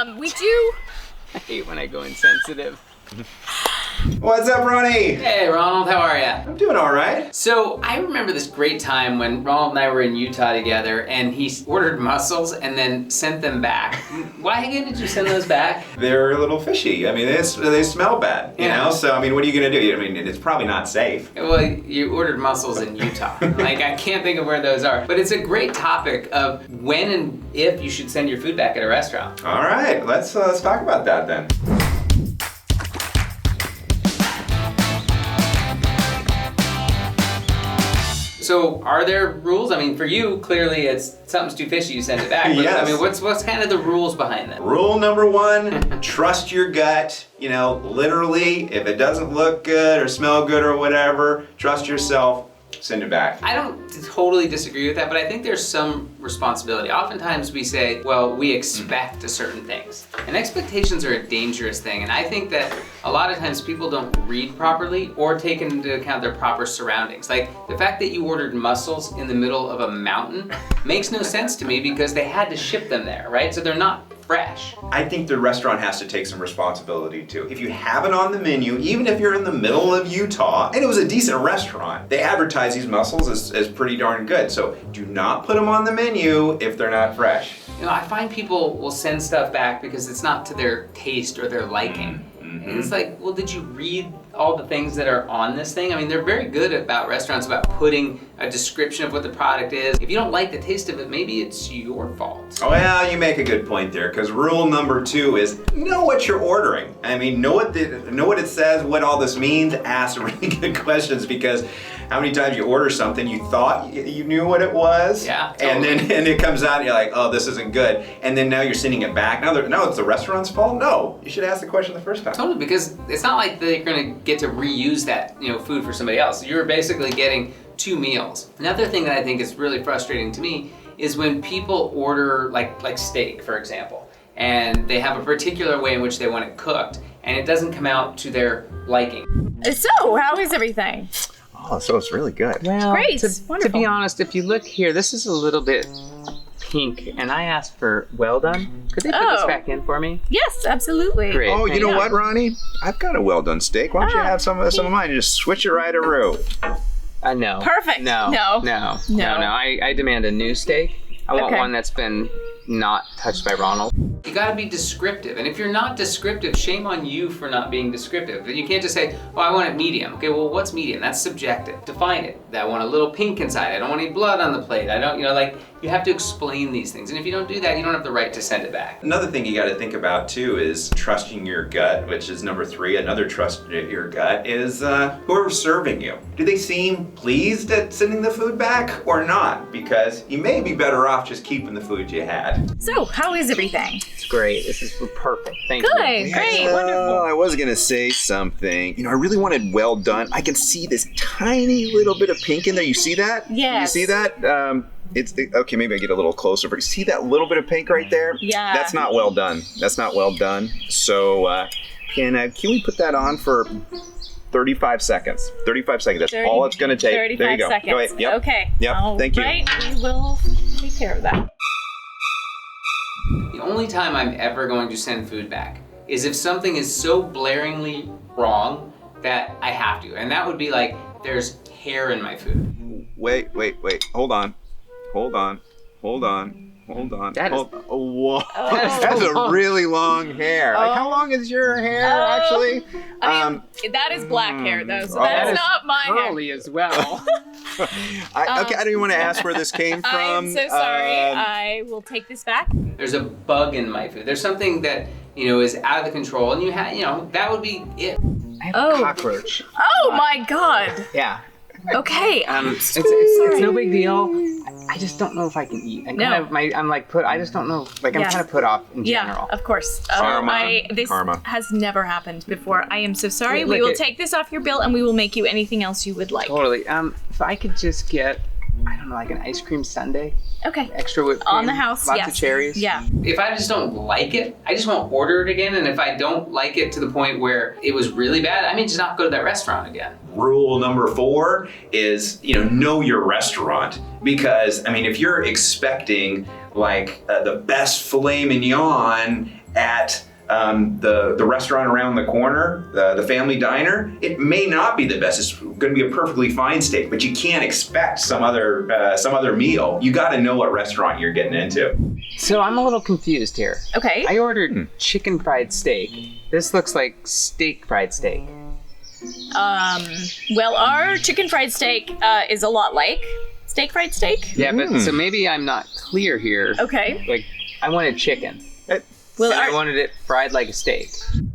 We do. I hate when I go insensitive. What's up, Ronnie? Hey, Ronald, how are ya? I'm doing all right. So I remember this great time when Ronald and I were in Utah together, and he ordered mussels and then sent them back. Why again did you send those back? They're a little fishy. I mean, they smell bad, you know? So, I mean, what are you gonna do? I mean, it's probably not safe. Well, you ordered mussels in Utah. Like, I can't think of where those are. But it's a great topic of when and if you should send your food back at a restaurant. All right, let's talk about that then. So are there rules? I mean, for you, clearly it's something's too fishy, you send it back. But, Yes. I mean, what's kind of the rules behind that? Rule number one, trust your gut. You know, literally, if it doesn't look good or smell good or whatever, trust yourself, send it back. I don't totally disagree with that, but I think there's some responsibility. Oftentimes we say, well, we expect certain things. And expectations are a dangerous thing. And I think that a lot of times people don't read properly or take into account their proper surroundings. Like the fact that you ordered mussels in the middle of a mountain makes no sense to me because they had to ship them there, right? So they're not fresh. I think the restaurant has to take some responsibility too. If you have it on the menu, even if you're in the middle of Utah, and it was a decent restaurant, they advertise these mussels as pretty darn good. So do not put them on the menu if they're not fresh. You know, I find people will send stuff back because it's not to their taste or their liking. And it's like, well, did you read all the things that are on this thing? I mean, they're very good about restaurants about putting a description of what the product is. If you don't like the taste of it, maybe it's your fault. Oh, well, you make a good point there, because rule number two is know what you're ordering. I mean, know what it says, what all this means, ask really good questions, because how many times you order something, you thought you knew what it was, yeah, totally. and it comes out and you're like, oh, this isn't good, and then now you're sending it back. Now it's the restaurant's fault? No, you should ask the question the first time. Totally, because it's not like they're gonna get to reuse that food for somebody else. You're basically getting 2 meals. Another thing that I think is really frustrating to me is when people order like steak, for example, and they have a particular way in which they want it cooked, and it doesn't come out to their liking. So, how is everything? Oh, so it's really good. Well, Great, to wonderful. be honest, if you look here, this is a little bit pink, and I asked for well done. Could they put this back in for me? Yes, absolutely. Great. Oh, you thank know what, Ronnie? I've got a well-done steak. Why don't you have some of mine and just switch it right over? No. Perfect. No. I demand a new steak. I want one that's been not touched by Ronald. You gotta be descriptive, and if you're not descriptive, shame on you for not being descriptive. You can't just say, oh, I want it medium. Okay, well, what's medium? That's subjective. Define it. I want a little pink inside. I don't want any blood on the plate. I don't, you have to explain these things, and if you don't do that, you don't have the right to send it back. Another thing you got to think about too is trusting your gut, which is number 3. Another trust your gut is whoever's serving you. Do they seem pleased at sending the food back or not? Because you may be better off just keeping the food you had. So, how is everything? It's great. This is perfect. Thank you. Good, great, wonderful. I was gonna say something. I really wanted well done. I can see this tiny little bit of pink in there. You see that? Yes. You see that? Okay, maybe I get a little closer. But see that little bit of pink right there? Yeah. That's not well done. That's not well done. So can we put that on for 35 seconds? 35 seconds. That's all it's gonna take. 35 there you go. seconds. Go ahead. Yep. Okay. Yep. Thank you. Right, we will take care of that. The only time I'm ever going to send food back is if something is so blaringly wrong that I have to. And that would be like, there's hair in my food. Wait. Hold on. That is- Whoa. That's a really long hair. Like, how long is your hair, actually? I mean, that is black hair, though, so that that's is not my hair. Curly as well. Okay, I don't even want to ask where this came from. I'm so sorry. I will take this back. There's a bug in my food. There's something that, is out of the control, and that would be it. I have a cockroach. Oh my God. Yeah. Okay. It's no big deal. I just don't know if I can eat. I just don't know. Like, I'm kind of put off in general. Yeah, of course. This Karma. has never happened before. I am so sorry. Look, We will take this off your bill and we will make you anything else you would like. Totally. If I could just get, I don't know, like an ice cream sundae. Okay. Extra whipped cream. On the house, Lots yes. of cherries. Yeah. If I just don't like it, I just won't order it again. And if I don't like it to the point where it was really bad, I may just not go to that restaurant again. Rule number 4 is, know your restaurant. Because, if you're expecting like the best filet mignon at the restaurant around the corner, the family diner, it may not be the best. It's going to be a perfectly fine steak, but you can't expect some other meal. You got to know what restaurant you're getting into. So I'm a little confused here. Okay. I ordered chicken fried steak. This looks like steak fried steak. Well, our chicken fried steak is a lot like steak fried steak. Yeah, but so maybe I'm not clear here. Okay. Like, I wanted chicken. Well, and I wanted it fried like a steak.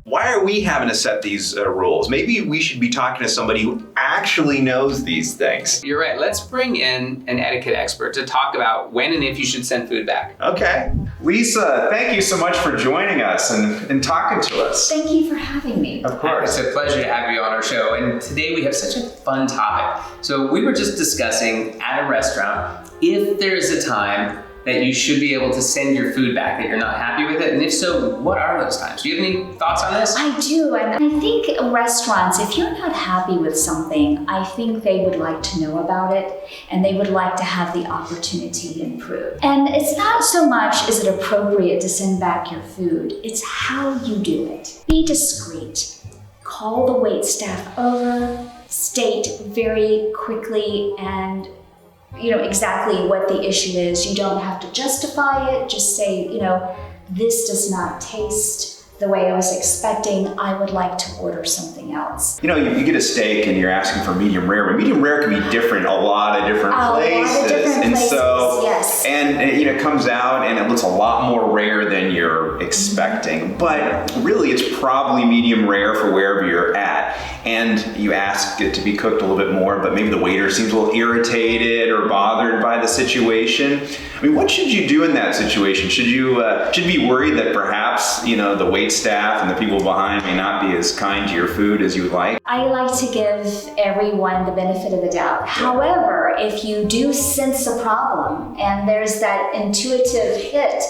Why are we having to set these rules? Maybe we should be talking to somebody who actually knows these things. You're right. Let's bring in an etiquette expert to talk about when and if you should send food back. Okay. Lisa, thank you so much for joining us and talking to us. Thank you for having me. Of course. It's a pleasure to have you on our show. And today we have such a fun topic. So we were just discussing at a restaurant if there's a time that you should be able to send your food back, that you're not happy with it? And if so, what are those times? Do you have any thoughts on this? I do, and I think restaurants, if you're not happy with something, I think they would like to know about it, and they would like to have the opportunity to improve. And it's not so much is it appropriate to send back your food, it's how you do it. Be discreet. Call the wait staff over, state very quickly and exactly what the issue is. You don't have to justify it. Just say, this does not taste the way I was expecting. I would like to order something else. You get a steak and you're asking for medium rare, but medium rare can be different a lot of different places. And so, yes. And it comes out and it looks a lot more rare than you're expecting. But really, it's probably medium rare for wherever you're at. And you ask it to be cooked a little bit more, but maybe the waiter seems a little irritated or bothered by the situation. I mean, what should you do in that situation? Should you be worried that perhaps, the wait staff and the people behind may not be as kind to your food as you would like? I like to give everyone the benefit of the doubt. However, if you do sense a problem and there's that intuitive hit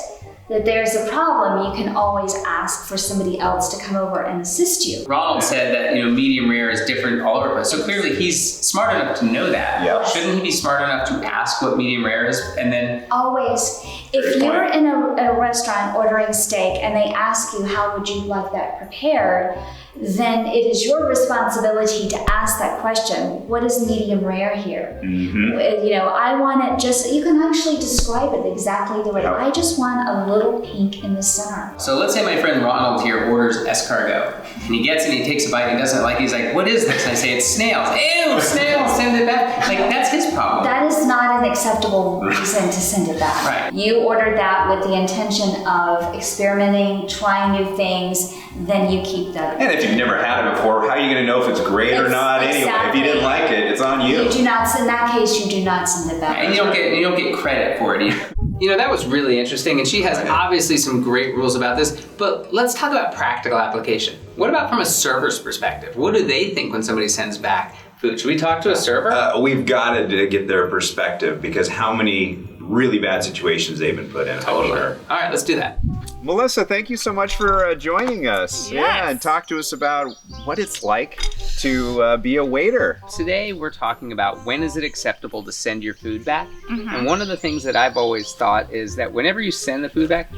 that there's a problem, you can always ask for somebody else to come over and assist you. Ronald said that medium rare is different all over the place. So clearly he's smart enough to know that. Yeah. Shouldn't he be smart enough to ask what medium rare is and then? Always. If you're in a restaurant ordering steak and they ask you how would you like that prepared, then it is your responsibility to ask that question. What is medium rare here? Mm-hmm. I want it just, you can actually describe it exactly the way. I just want a little pink in the center. So let's say my friend Ronald here orders escargot. And he gets it and he takes a bite and he doesn't like it. He's like, what is this? And I say, it's snails. Ew, snails, send it back. Like, that's his problem. That is not an acceptable reason to send it back. Right. You ordered that with the intention of experimenting, trying new things, then you keep that. And if you've never had it before, how are you going to know if it's great or not anyway? If you didn't like it, it's on you. You do not, in that case, you do not send it back. And you don't get credit for it either. That was really interesting, and she has obviously some great rules about this, but let's talk about practical application. What about from a server's perspective? What do they think when somebody sends back food? Should we talk to a server? We've got to get their perspective because how many really bad situations they've been put in. Totally. All right, let's do that. Melissa, thank you so much for joining us. Yes. Yeah, and talk to us about what it's like to be a waiter. Today we're talking about when is it acceptable to send your food back. And one of the things that I've always thought is that whenever you send the food back,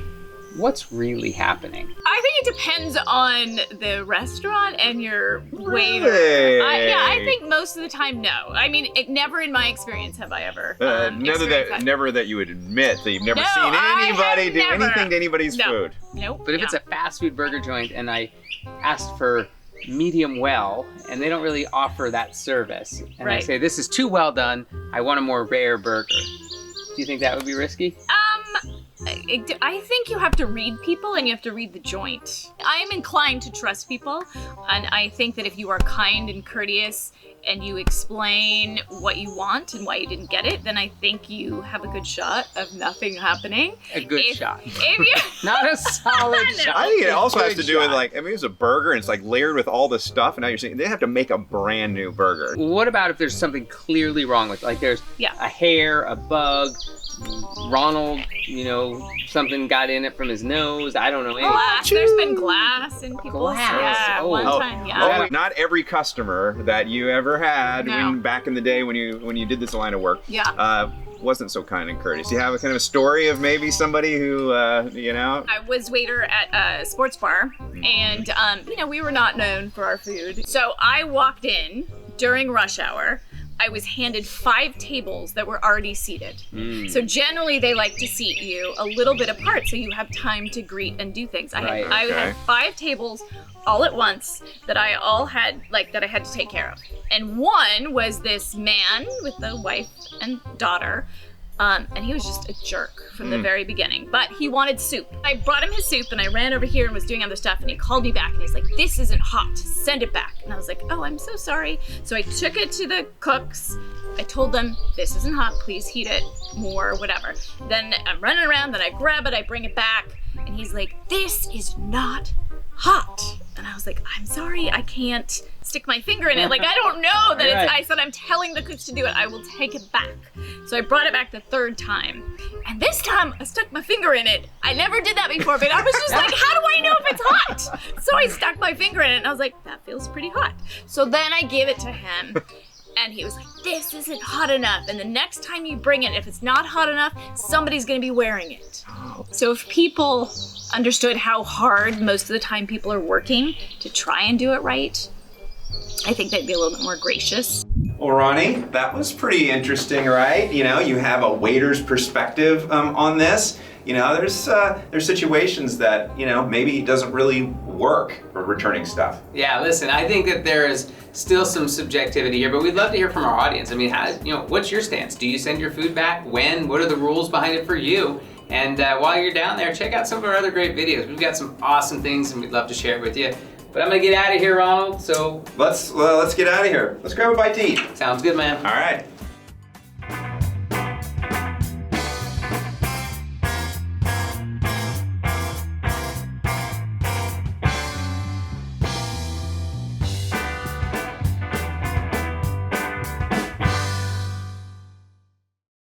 what's really happening? I think it depends on the restaurant and your waiter. Really? I think most of the time, no. I mean, never in my experience have I ever. experienced that. Never that you would admit that you've never No, seen anybody I have do never. anything to anybody's No. food. Nope. But if it's a fast food burger joint and I asked for medium well and they don't really offer that service, and I Right. say, this is too well done, I want a more rare burger. Do you think that would be risky? I think you have to read people and you have to read the joint. I am inclined to trust people, and I think that if you are kind and courteous and you explain what you want and why you didn't get it, then I think you have a good shot of nothing happening. A good shot. If you Not a solid No. shot. I think it also has Good to do with shot. it's a burger and it's layered with all this stuff, and now you're saying they have to make a brand new burger. What about if there's something clearly wrong with it? Like there's Yeah. a hair, a bug, Ronald, something got in it from his nose. I don't know. glass, there's been glass in people's Glass. yeah, Oh. one Oh. time, yeah. Oh, not every customer that you ever had No. back in the day when you did this line of work Yeah. wasn't so kind and courteous? Do you have a kind of a story of maybe somebody who, I was waiter at a sports bar, and we were not known for our food. So I walked in during rush hour. I was handed 5 tables that were already seated. So generally they like to seat you a little bit apart so you have time to greet and do things. I had 5 tables all at once that I had to take care of. And one was this man with a wife and daughter. And he was just a jerk from the very beginning. But he wanted soup. I brought him his soup and I ran over here and was doing other stuff, and he called me back and he's like, "This isn't hot, send it back." And I was like, "Oh, I'm so sorry." So I took it to the cooks. I told them, "This isn't hot, please heat it more," whatever. Then I'm running around, then I grab it, I bring it back, and he's like, "This is not hot." And I was like, "I'm sorry, I can't stick my finger in it. Like, I don't know that it's," I said, "I'm telling the cooks to do it. I will take it back." So I brought it back the 3rd time. And this time I stuck my finger in it. I never did that before, but I was just like, how do I know if it's hot? So I stuck my finger in it and I was like, that feels pretty hot. So then I gave it to him. And he was like, "This isn't hot enough. And the next time you bring it, if it's not hot enough, somebody's gonna be wearing it." So if people understood how hard most of the time people are working to try and do it right, I think they'd be a little bit more gracious. Well, Ronnie, that was pretty interesting, right? You have a waiter's perspective on this. There's situations that, maybe it doesn't really work for returning stuff. Yeah, listen, I think that there is still some subjectivity here, but we'd love to hear from our audience. I mean, what's your stance? Do you send your food back? When? What are the rules behind it for you? And while you're down there, check out some of our other great videos. We've got some awesome things and we'd love to share it with you. But I'm gonna get out of here, Ronald, so... Let's get out of here. Let's grab a bite to eat. Sounds good, man. All right.